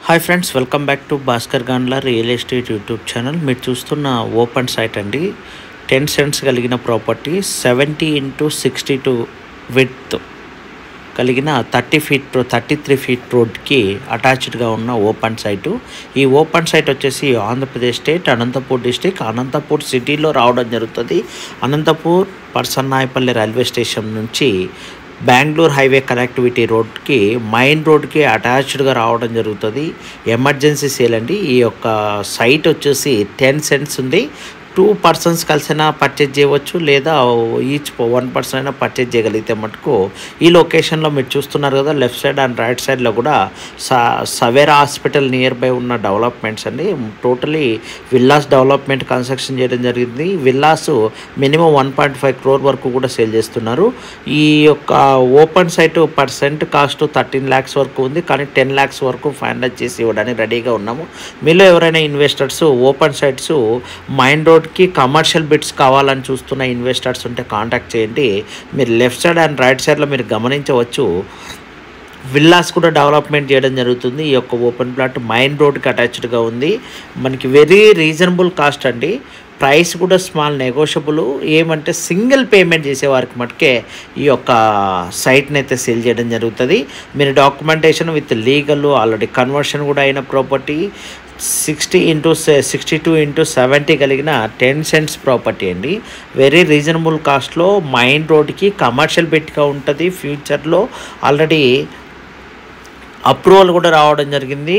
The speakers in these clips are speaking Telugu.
Hi friends, welcome back to Bhaskar Gandla real estate YouTube channel. మీరు చూస్తున్న ఓపెన్ సైట్ అండి. 10 సెంట్స్ కలిగిన ప్రాపర్టీ, 70x62 విడ్త్ కలిగిన 33 ఫీట్ రోడ్కి అటాచ్డ్గా ఉన్న ఓపెన్ సైటు. ఈ ఓపెన్ సైట్ వచ్చేసి ఆంధ్రప్రదేశ్ స్టేట్, అనంతపూర్ డిస్టిక్, అనంతపూర్ సిటీలో రావడం జరుగుతుంది. అనంతపూర్ పర్సన్నాయపల్లి రైల్వే స్టేషన్ నుంచి బెంగళూరు హైవే కనెక్టివిటీ రోడ్కి, మెయిన్ రోడ్కి అటాచ్డ్గా రావడం జరుగుతుంది. ఎమర్జెన్సీ సేల్ అండి. ఈ యొక్క సైట్ వచ్చేసి 10 సెంట్స్ ఉంది. 2 పర్సన్స్ కలిసినా పర్చేజ్ చేయవచ్చు, లేదా ఈచ్ 1 పర్సన్ అయినా పర్చేజ్ చేయగలిగితే మటుకు ఈ లొకేషన్లో మీరు చూస్తున్నారు కదా, లెఫ్ట్ సైడ్ అండ్ రైట్ సైడ్లో కూడా సవేరా హాస్పిటల్ నియర్ బై ఉన్న డెవలప్మెంట్స్ అండి. టోటలీ విల్లాస్ డెవలప్మెంట్ కన్స్ట్రక్షన్ చేయడం జరిగింది. విల్లాస్ మినిమం 1.5 crore వరకు కూడా సేల్ చేస్తున్నారు. ఈ యొక్క open site percent cost 13 lakhs వరకు ఉంది, కానీ 10 lakhs వరకు ఫైనలైజ్ చేసి ఇవ్వడానికి రెడీగా ఉన్నాము. మీలో ఎవరైనా investors open sites main road commercial bits కావాలని చూస్తున్న ఇన్వెస్టర్స్ ఉంటే కాంటాక్ట్ చేయండి. మీరు లెఫ్ట్ సైడ్ అండ్ రైట్ సైడ్లో మీరు గమనించవచ్చు, విల్లాస్ కూడా డెవలప్మెంట్ చేయడం జరుగుతుంది. ఈ యొక్క ఓపెన్ ప్లాట్ మెయిన్ రోడ్కి అటాచ్డ్గా ఉంది. మనకి వెరీ రీజనబుల్ కాస్ట్ అండి. ప్రైస్ కూడా స్మాల్ నెగోషియబుల్. ఏమంటే సింగిల్ పేమెంట్ చేసే వారికి మటుకే ఈ యొక్క సైట్ని అయితే సేల్ చేయడం జరుగుతుంది. మీరు documentation with legal, already conversion కూడా అయిన ప్రాపర్టీ, 60x62x70 కలిగిన 10 సెంట్స్ ప్రాపర్టీ అండి. వెరీ రీజనబుల్ కాస్ట్లో మెయిన్ రోడ్కి కమర్షియల్ బిట్గా ఉంటుంది. ఫ్యూచర్లో ఆల్రెడీ అప్రూవల్ కూడా రావడం జరిగింది.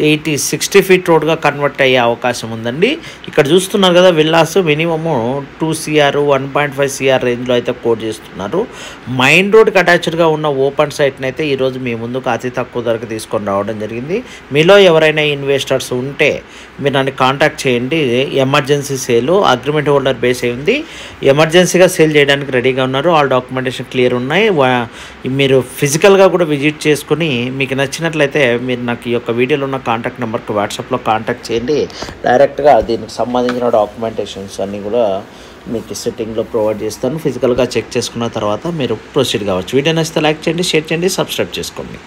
60 ఫీట్ రోడ్గా కన్వర్ట్ అయ్యే అవకాశం ఉందండి. ఇక్కడ చూస్తున్నారు కదా, విల్లాస్ మినిమము 2 CR 1.5 CR రేంజ్లో అయితే కోట్ చేస్తున్నారు. మెయిన్ రోడ్కి అటాచ్డ్గా ఉన్న ఓపెన్ సైట్ని అయితే ఈరోజు మీ ముందుకు అతి తక్కువ ధరకు తీసుకొని రావడం జరిగింది. మీలో ఎవరైనా ఇన్వెస్టర్స్ ఉంటే మీరు నన్ను కాంటాక్ట్ చేయండి. Emergency sale, agreement holder base అయి ఉంది. ఎమర్జెన్సీగా సేల్ చేయడానికి రెడీగా ఉన్నారు. ఆల్ డాక్యుమెంటేషన్ క్లియర్ ఉన్నాయి. మీరు ఫిజికల్గా కూడా విజిట్ చేసుకుని మీకు నచ్చినట్లయితే మీరు నాకు ఈ యొక్క వీడియోలో ఉన్న కాంటాక్ట్ నెంబర్కి వాట్సాప్లో కాంటాక్ట్ చేయండి. డైరెక్ట్గా దీనికి సంబంధించిన డాక్యుమెంటేషన్స్ అన్నీ కూడా మీకు సెట్టింగ్లో ప్రొవైడ్ చేస్తాను. ఫిజికల్గా చెక్ చేసుకున్న తర్వాత మీరు ప్రొసీడ్ కావచ్చు. వీడియో నచ్చితే లైక్ చేయండి, షేర్ చేయండి, సబ్స్క్రైబ్ చేసుకోండి.